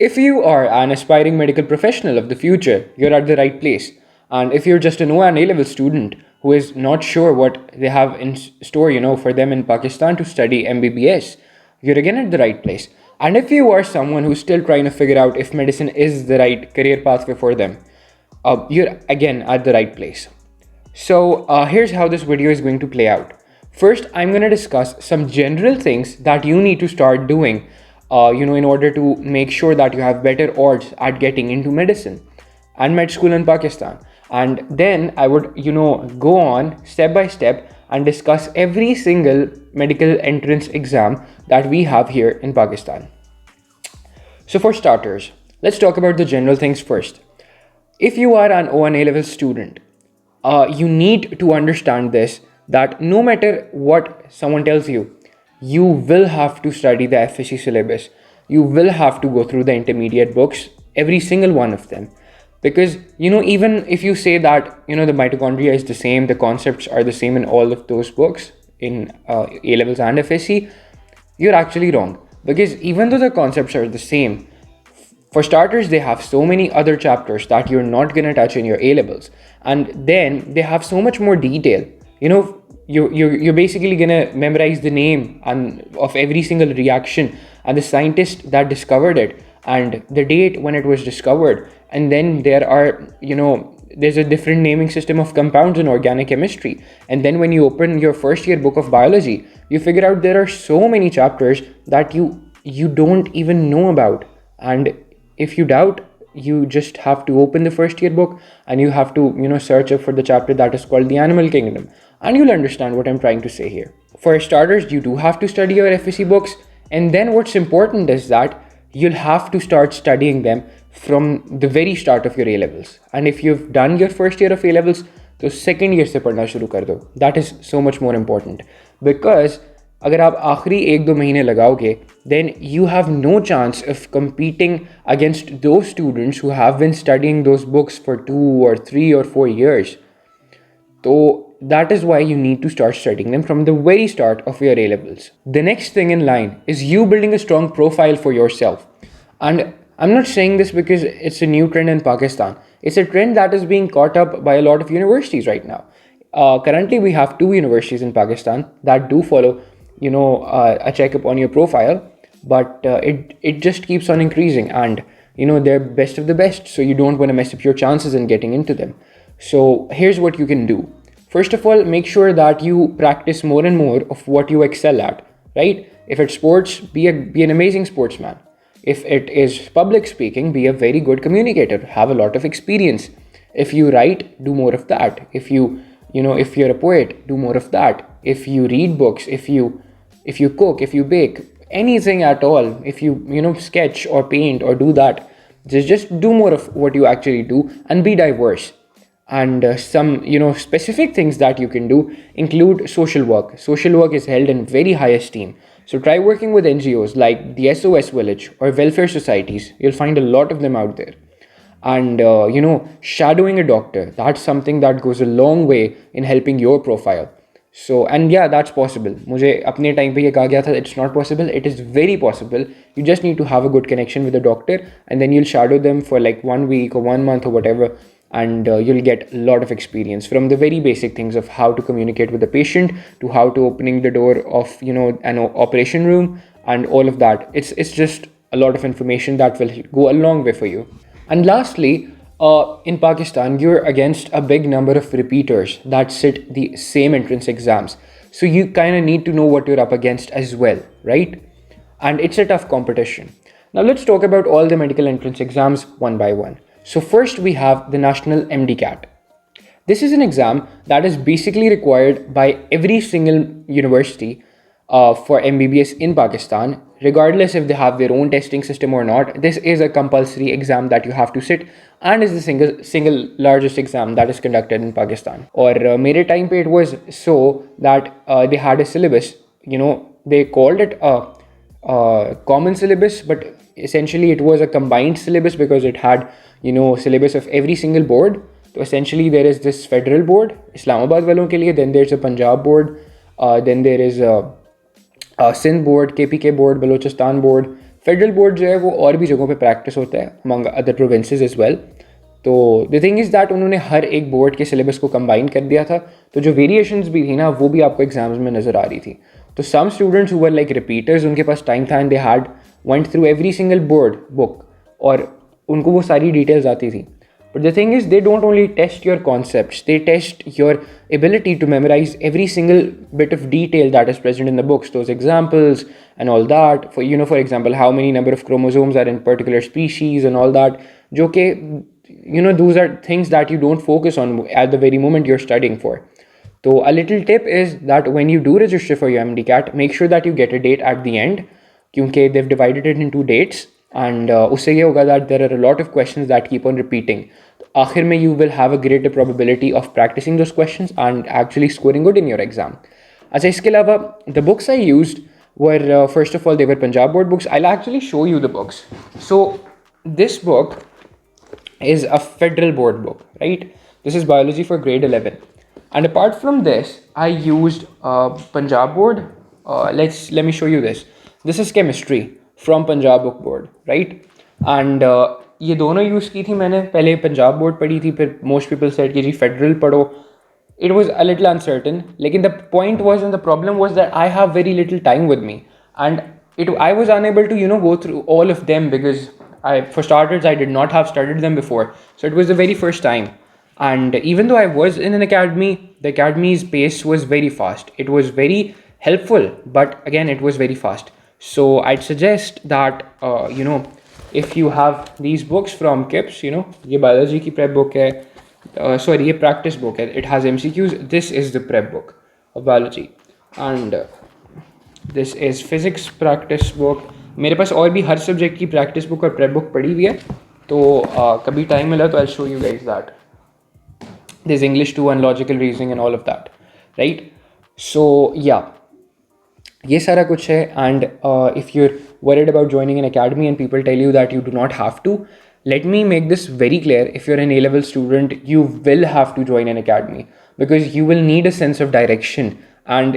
If you are an aspiring medical professional of the future, you're at the right place. And if you're just an O and A-level student who is not sure what they have in store, for them in Pakistan to study MBBS, you're again at the right place. And if you are someone who's still trying to figure out if medicine is the right career pathway for them, you're again at the right place. So here's how this video is going to play out. First, I'm going to discuss some general things that you need to start doing, in order to make sure that you have better odds at getting into medicine and med school in Pakistan. And then I would, go on step by step and discuss every single medical entrance exam that we have here in Pakistan. So for starters, let's talk about the general things first. If you are an O and A-level student, you need to understand this, that no matter what someone tells you, you will have to study the FSC syllabus. You will have to go through the intermediate books, every single one of them. Because, even if you say that, the mitochondria is the same, the concepts are the same in all of those books, in A-levels and FSC, you're actually wrong. Because even though the concepts are the same, for starters, they have so many other chapters that you're not going to touch in your A-levels. And then they have so much more detail. You're basically gonna memorize the name of every single reaction and the scientist that discovered it and the date when it was discovered. And then there are, there's a different naming system of compounds in organic chemistry. And then when you open your first year book of biology, you figure out there are so many chapters that you don't even know about. And if you doubt, you just have to open the first year book and you have to, search up for the chapter that is called the Animal Kingdom. And you'll understand what I'm trying to say here. For starters, you do have to study your FSC books. And then what's important is that you'll have to start studying them from the very start of your A-levels. And if you've done your first year of A-levels, तो second year से पढ़ना शुरू कर दो. That is so much more important. Because अगर आप आखिरी 1-2 महीने लगाओगे, then you have no chance of competing against those students who have been studying those books for 2 or 3 or 4 years. So that is why you need to start studying them from the very start of your A-levels. The next thing in line is you building a strong profile for yourself. And I'm not saying this because it's a new trend in Pakistan. It's a trend that is being caught up by a lot of universities right now. Currently, we have 2 universities in Pakistan that do follow, a checkup on your profile, but it just keeps on increasing, and they're best of the best, so you don't want to mess up your chances in getting into them. So here's what you can do. First of all, make sure that you practice more and more of what you excel at, right? If it's sports, be an amazing sportsman. If it is public speaking, be a very good communicator, have a lot of experience. If you write, do more of that. If if you're a poet, do more of that. If you read books, if you cook, if you bake, anything at all, if you sketch or paint or do that, just do more of what you actually do and be diverse. And some specific things that you can do include social work. Social work is held in very high esteem. So try working with NGOs like the SOS Village or welfare societies. You'll find a lot of them out there. And shadowing a doctor, that's something that goes a long way in helping your profile. So, and yeah, that's possible. मुझे अपने time पे ये कहा गया था, it's not possible. It is very possible. You just need to have a good connection with the doctor, and then you'll shadow them for like 1 week or 1 month or whatever, and you'll get a lot of experience from the very basic things of how to communicate with the patient to how to opening the door of an operation room and all of that. It's just a lot of information that will go a long way for you. And lastly, in Pakistan, you're against a big number of repeaters that sit the same entrance exams. So you kind of need to know what you're up against as well, right? And it's a tough competition. Now let's talk about all the medical entrance exams one by one. So first we have the National MDCAT. This is an exam that is basically required by every single university for MBBS in Pakistan, regardless if they have their own testing system or not. This is a compulsory exam that you have to sit and is the single largest exam that is conducted in Pakistan. Or mere time pe it was so that they had a syllabus, they called it a common syllabus, but essentially it was a combined syllabus because it had, syllabus of every single board. So essentially there is this federal board, Islamabad walon ke liye, then there's a Punjab board, then there is a Sindh board, KPK board, Balochistan board, federal board जो है वो और भी जगहों पे practice होता है among other provinces as well. तो द थिंग इज़ दैट उन्होंने हर एक बोर्ड के सिलेबस को कंबाइन कर दिया था, तो जो वेरिएशंस भी थी ना वो भी आपको एग्जाम्स में नज़र आ रही थी। तो some students who were like repeaters, उनके पास टाइम था and they had went through every single board book और उनको वो सारी डिटेल्स आती थी। But the thing is, they don't only test your concepts, they test your ability to memorize every single bit of detail that is present in the books, those examples and all that. For example, how many number of chromosomes are in particular species and all that. Jo ke, those are things that you don't focus on at the very moment you're studying for. So a little tip is that when you do register for your MDCAT, make sure that you get a date at the end, क्योंकि they've divided it into dates. And उससे ये होगा that there are a lot of questions that keep on repeating. तो आखिर में you will have a greater probability of practicing those questions and actually scoring good in your exam. अच्छा, इसके अलावा the books I used were first of all they were Punjab board books. I'll actually show you the books. So this book is a federal board book, right? This is biology for grade 11. And apart from this, I used Punjab board. Let me show you this. This is chemistry from Punjab book board, right? And ये दोनों use की थी मैंने। पहले Punjab board पढ़ी थी, फिर most people said कि जी फेडरल पढ़ो। It was a little uncertain, लेकिन the point was and the problem was that I have very little time with me, and I was unable to go through all of them because for starters I did not have studied them before, so it was the very first time. And even though I was in an academy, the academy's pace was very fast. It was very helpful, but again it was very fast. So I'd suggest that if you have these books from KIPS, ये biology की prep book है, sorry ये practice book है, it has MCQs. This is the prep book of biology, and this is physics practice book. मेरे पास और भी हर subject की practice book और prep book पड़ी हुई है, तो कभी time मिला तो I'll show you guys that. There's English too and logical reasoning and all of that, right? So yeah, ये सारा कुछ है. And if you're worried about joining an academy and people tell you that you do not have to, let me make this very clear. If you're an A-level student, you will have to join an academy because you will need a sense of direction and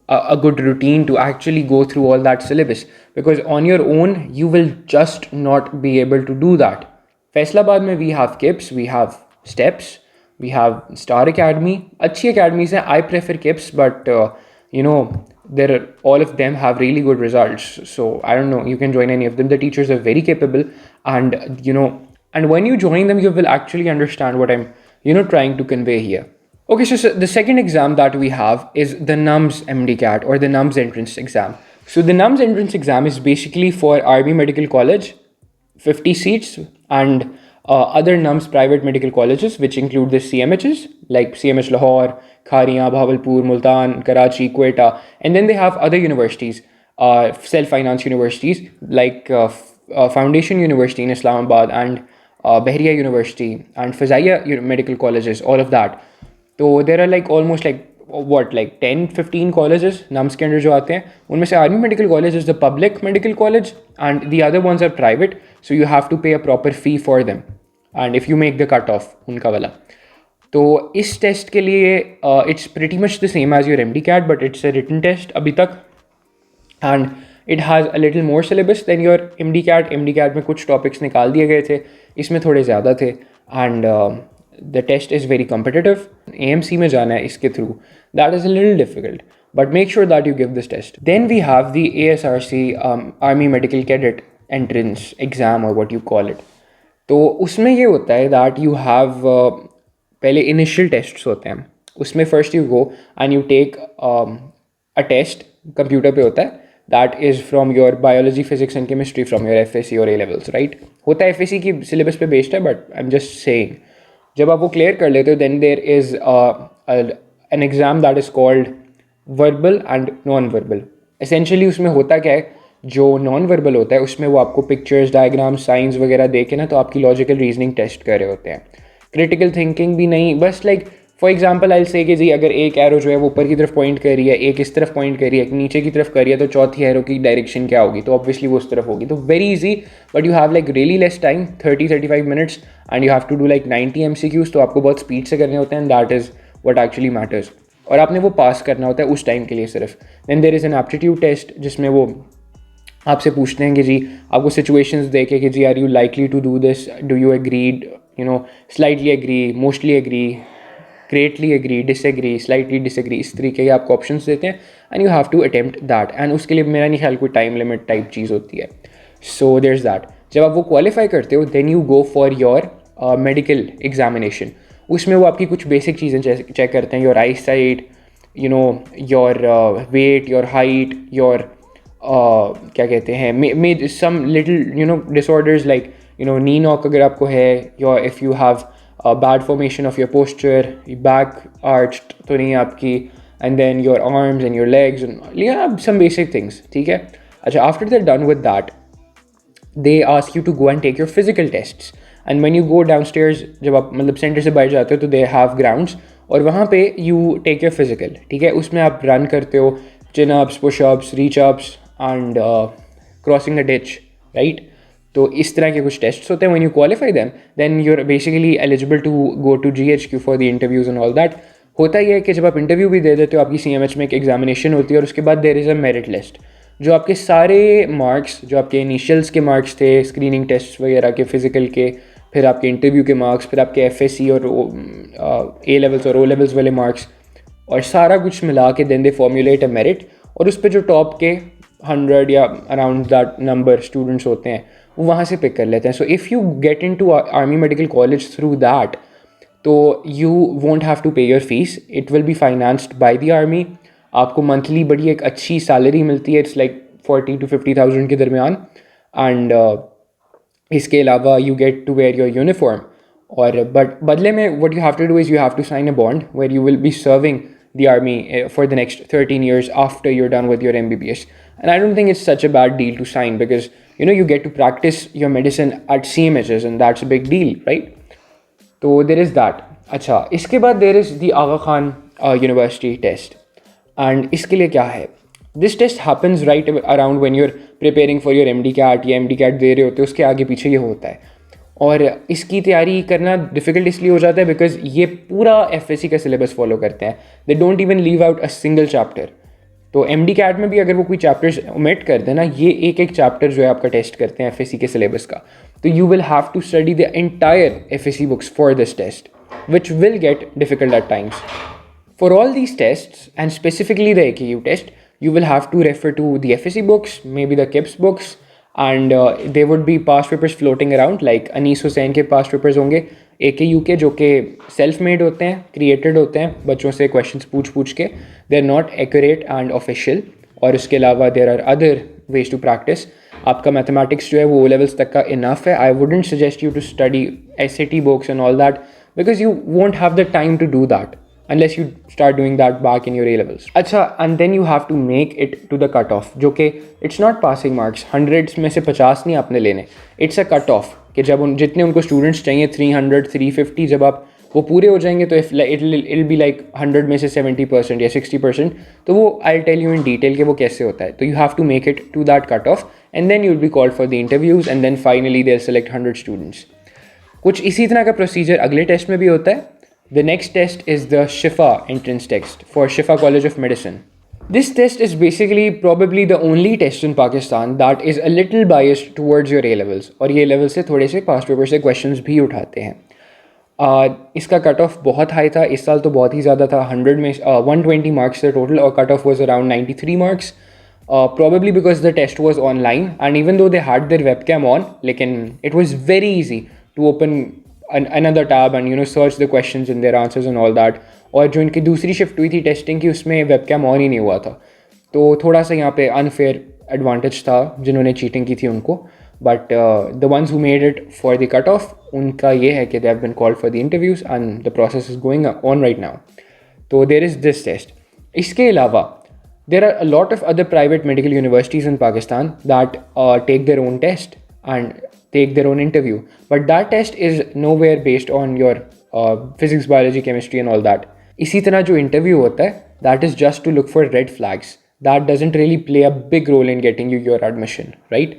a good routine to actually go through all that syllabus, because on your own you will just not be able to do that. Faisalabad mein we have KIPS, we have STEPS, we have Star Academy. Achhi academies hai. I prefer KIPS, but all of them have really good results. So I don't know, you can join any of them. The teachers are very capable, and and when you join them, you will actually understand what I'm trying to convey here. Okay, so the second exam that we have is the NUMS MDCAT, or the NUMS entrance exam. So the NUMS entrance exam is basically for Army Medical College, 50 seats, and other NUMS private medical colleges, which include the CMHs like CMH Lahore, Khariyan, Bahawalpur, Multan, Karachi, Quetta, and then they have other universities, self-finance universities like Foundation University in Islamabad and Bahriya University and Fazaiya medical colleges, all of that. So there are almost 10-15 colleges NUMS के अंदर जो आते हैं. उनमें से Army Medical College is the public medical college and the other ones are private, so you have to pay a proper fee for them, and if you make the cut off उनका वाला. तो इस test के लिए it's pretty much the same as your MDCAT, but it's a written test अभी तक, and it has a little more syllabus than your MDCAT. MDCAT में कुछ topics निकाल दिए गए थे, इसमें थोड़े ज़्यादा थे, and the test is very competitive. AMC में जाना है इसके through, that is a little difficult, but make sure that you give this test. Then we have the ASRC Army Medical Cadet entrance exam, or what you call it. तो उसमें ये होता है that you have पहले initial tests होते हैं. उसमें first you go and you take a test, computer पे होता है, that is from your biology, physics and chemistry from your FSC or A-levels, right? होता है FSC की syllabus पे based है, but I'm just saying. जब आप वो clear कर लेते हो, then there is an exam that is called verbal and non-verbal. Essentially उसमें होता क्या है, जो non-verbal होता है उसमें वो आपको pictures, diagrams, signs वगैरह दे के ना तो आपकी logical reasoning test कर रहे होते हैं. Critical thinking भी नहीं, बस फॉर एग्जाम्पल आई से कि जी अगर एक एरो जो है वो ऊपर की तरफ पॉइंट कर रही है, एक इस तरफ पॉइंट कर रही है, एक नीचे की तरफ कर रही है, तो चौथी एरो की डायरेक्शन क्या होगी, तो ऑब्वियसली वो उस तरफ होगी. तो very easy, but you have really less time, 30-35 minutes, and you have to do 90 MCQs. तो आपको बहुत स्पीड से करने होते हैं, that is what actually matters, और आपने वो पास करना होता है उस टाइम के लिए सिर्फ. Then there is an aptitude test जिसमें वो आपसे पूछते हैं कि जी आपको सिचुएशंस देके कि जी are you likely to do this, do you agreed, you know, slightly agree, mostly agree, greatly agree, disagree, slightly disagree, इस तरीके के आपको ऑप्शंस देते हैं and you have to attempt that. And उसके लिए मेरा नहीं ख्याल कोई टाइम लिमिट टाइप चीज़ होती है। So there is that. जब आप वो क्वालिफाई करते हो then you go for your medical examination. उसमें वो आपकी कुछ बेसिक चीज़ें चेक करते हैं, your eyesight, you know, your weight, your height, your क्या कहते हैं, some little you know disorders like you know knee knock अगर आपको है, your if you have bad formation of your posture, back arched तो नहीं आपकी, and then your arms and your legs, some basic things, ठीक है। अच्छा, after they done with that they ask you to go and take your physical tests. And when you go downstairs, जब आप मतलब centre से बाहर जाते हो तो दे हैव ग्राउंड्स और वहाँ पे यू टेक योर फिजिकल, ठीक है। उसमें आप रन करते हो, chin ups, push ups, reach ups and crossing a ditch, right. तो इस तरह के कुछ टेस्ट्स होते हैं। When you qualify them then you are basically eligible to go to GHQ for the interviews and all that. होता ही है कि जब आप इंटरव्यू भी दे देते हो, आपकी CMH में एक एग्जामिनेशन होती है और उसके बाद there is a merit list, जो आपके सारे मार्क्स, जो आपके इनिशियल्स के मार्क्स थे, स्क्रीनिंग टेस्ट वगैरह के, फिजिकल के, फिर आपके इंटरव्यू के मार्क्स, फिर आपके FSC और A-levels और O-levels वाले मार्क्स, और सारा कुछ मिला के then they formulate a merit. और उस पर जो टॉप के 100 या अराउंड दैट नंबर स्टूडेंट्स होते हैं वो वहाँ से पिक कर लेते हैं। So if you get into army medical college through that, तो यू वोंट हैव टू पे your fees, it will be financed by the army. आपको मंथली बड़ी एक अच्छी सैलरी मिलती है, इट्स लाइक 40 to 50,000 के दरमियान। एंड इसके अलावा you get to wear your uniform, और बट बदले में what you have to do is you have to sign a bond where you will be serving the army for the next 13 years after you're done with your MBBS. And I don't think it's such a bad deal to sign, because you know you get to practice your medicine at CMHs and that's a big deal, right? So there is that. अच्छा, इसके बाद there is the Aga Khan University test. And इसके लिए क्या है? This test happens right around when you're preparing for your MDCAT या MDCAT दे रहे होते हो, उसके आगे पीछे ये होता है। और इसकी तैयारी करना डिफ़िकल्ट इसलिए हो जाता है बिकॉज ये पूरा FSC का सिलेबस फॉलो करते हैं। They don't even leave out a single chapter. तो MDCAT में भी अगर वो कोई चैप्टर्स ओमिट कर देना, ये एक एक चैप्टर जो है आपका टेस्ट करते हैं FSC के सिलेबस का। तो you will have to study the entire FSC books for this test, which will get difficult at times. For all these tests, and specifically the AKU test, you will have to refer to the FSC books, maybe the KIPS books, and there would be past papers floating around, like Anis Hussain के past papers होंगे AKU के, जो कि self made होते हैं, created होते हैं बच्चों से questions पूछ के, they're not accurate and official। और उसके अलावा there are other ways to practice। आपका mathematics जो है वो O levels तक का enough है। I wouldn't suggest you to study SAT books and all that, because you won't have the time to do that unless you start doing that back in your A-levels। अच्छा, and then you have to make it to the cut-off, जो कि it's not passing marks, 100 में से 50 नहीं आपने लेने, it's a cut-off कि जब जितने उनको स्टूडेंट्स चाहिए 300 350, जब आप वो पूरे हो जाएंगे तो it'll be like 100 में से 70% या 60%। तो वो I'll tell you in detail कि वो कैसे होता है। तो you have to make it to that cut-off and then you'll be called for the interviews and then finally they'll select 100 students। कुछ इसी तरह का प्रोसीजर अगले टेस्ट में भी होता है। The next test is the SHIFA entrance test for SHIFA College of Medicine. This test is basically probably the only test in Pakistan that is a little biased towards your A-levels, और ये A-levels से थोड़े से past paper से questions भी उठाते हैं। इसका कट ऑफ बहुत हाई था, इस साल तो बहुत ही ज़्यादा था। 100 में 120 मार्क्स थे टोटल और cut off was around 93 marks, probably because the test was online and even though they had their webcam on, लेकिन it was very easy to open another tab and you know search the questions and their answers and all that। और जो इनकी दूसरी shift हुई थी testing की, उसमें webcam on ही नहीं हुआ था, तो थोड़ा सा यहाँ पे अनफेयर एडवांटेज था जिन्होंने चीटिंग की थी उनको। But the ones who made it for the cut off, उनका ये है कि they have been called for the interviews and the process is going on right now. तो देयर इज़ दिस टेस्ट। इसके अलावा there are a lot of other private medical universities in Pakistan that take their own test and take their own interview, but that test is nowhere based on your physics, biology, chemistry and all that। इसी तरह जो interview होता है, that is just to look for red flags, that doesn't really play a big role in getting you your admission, right?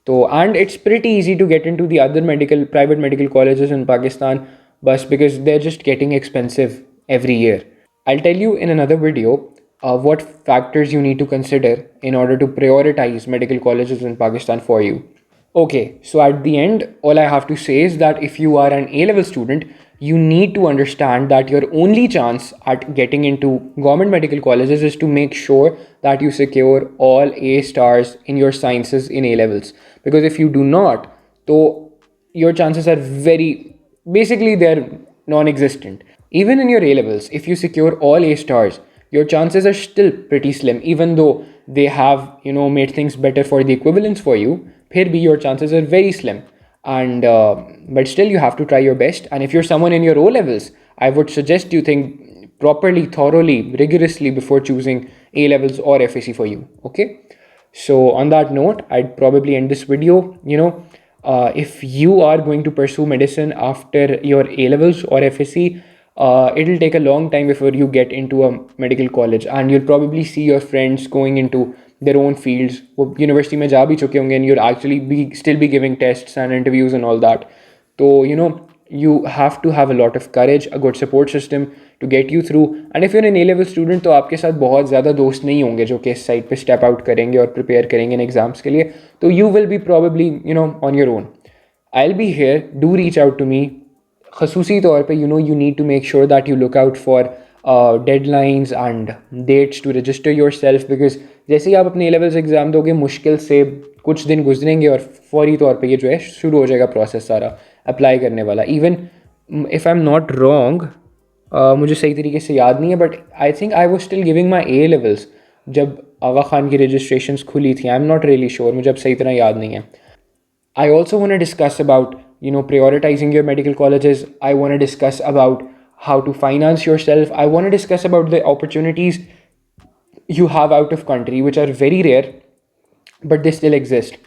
So and it's pretty easy to get into the other private medical colleges in Pakistan, but because they're just getting expensive every year। I'll tell you in another video what factors you need to consider in order to prioritize medical colleges in Pakistan for you. Okay, so at the end, all I have to say is that if you are an A-level student, you need to understand that your only chance at getting into government medical colleges is to make sure that you secure all A stars in your sciences in A-levels. Because if you do not, so your chances are basically they're non-existent. Even in your A-levels, if you secure all A stars, your chances are still pretty slim, even though they have, made things better for the equivalence for you. फिर भी your chances are very slim, and but still you have to try your best. And if you're someone in your O levels, I would suggest you think properly, thoroughly, rigorously before choosing A levels or FSC for you. Okay, so on that note, I'd probably end this video. If you are going to pursue medicine after your A levels or FSC, it'll take a long time before you get into a medical college, and you'll probably see your friends going into their own fields. वो university में जा भी चुके होंगे, and you'll actually still be giving tests and interviews and all that. So you have to have a lot of courage, a good support system to get you through. And if you're an A-level student, तो आपके साथ बहुत ज़्यादा दोस्त नहीं होंगे जो कि इस साइड पे स्टेप आउट करेंगे और प्रिपेयर करेंगे इन एग्जाम्स के लिए. तो you will be probably on your own. I'll be here. Do reach out to me. खसूसी तौर पे you need to make sure that you look out for deadlines and dates to register yourself, because जैसे ही आप अपने A-levels exam दोगे, मुश्किल से कुछ दिन गुजरेंगे और फौरी तौर पे ये जो है शुरू हो जाएगा प्रोसेस सारा अप्लाई करने वाला. Even if I am not wrong, मुझे सही तरीके से याद नहीं है, but I think I was still giving my A-levels जब आगा खान की रजिस्ट्रेशंस खुली थी. I am not really sure, मुझे अब सही तरह याद नहीं है. I also want to discuss about prioritizing your medical colleges. I want to discuss about how to finance yourself. I want to discuss about the opportunities you have out of country, which are very rare, but they still exist.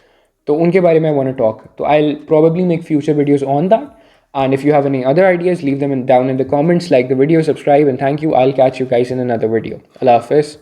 So unke bare mein I want to talk. So I'll probably make future videos on that. And if you have any other ideas, leave them down in the comments. Like the video, subscribe, and thank you. I'll catch you guys in another video. Allah Hafiz.